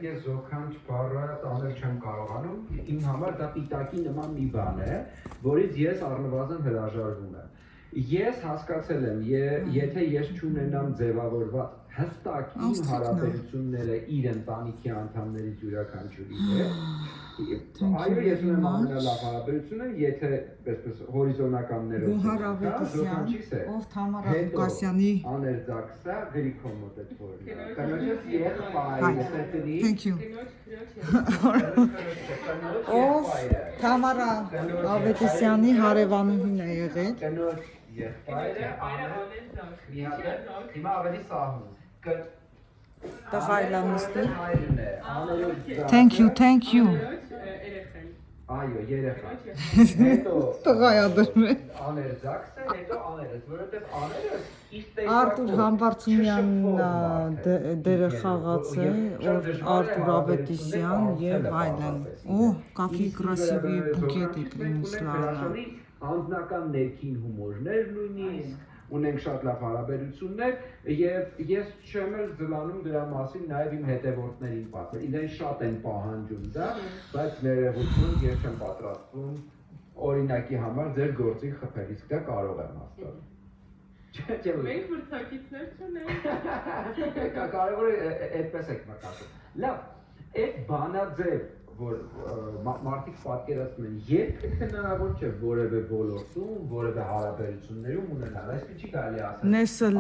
Ես զոքանչ բառը տանել չեմ կարողանում, իմ համար դա պիտակի նման մի բան է, որից ես առնվազն հրաժարվում եմ։ Ես հասկացել եմ, եթե ես չունենամ ձևավորված հստակ իմ հարաբերությունները իր ընտանիքի անդամներից յուրաքանչյուրի հետ, այո, ես ունեմ ամենալավ հարաբերությունը, եթե այսպես հորիզոնականներով Գոհար Ավետիսյան, ով Թամար Ղուկասյանի աներձակսա գրիքով մոտեցվորն է։ Կնոջս եղբայր, Thank you. Ով Թամար Ավետիսյանի հարևանուհին է եղել։ Կնոջ եղբայրը հիմա ավելի սահուն։ Տղայլանստի։ Thank you. երեխեն։ Այո, երեխա։ Հետո Տղայադրում է։ աներձակսը, հետո աներս, որովհետև աներս իր Արտուր Համբարձումյանն դերը խաղաց է, Արտուր Ավետիսյան եւ այլն։ Օ, какие красивые букеты принесла. Անձնական ներքին հումորներ նույնիսկ, ունենք շատ լավ հարաբերություններ եւ ես չեմ էլ զլանում դրա մասին նաեւ իմ հետևորդներին պատմել։ Իրեն շատ են պահանջում դա, բայց ներողություն ես չեմ պատրաստվում օրինակի համար ձեր գործին խփել, իսկ դա կարող եմ հաստատ։ Մենք մրցակիցներ չունենք։ Կարևորը այդպես եք մտածում։ Լավ, այդ բանաձև որ մարդիկ պատկերացնում են, երբեք հնարավոր չէ որևէ ոլորտում, որևէ հարաբերություններում ունենալ, այսպես չի կարելի ասել։ Նեսել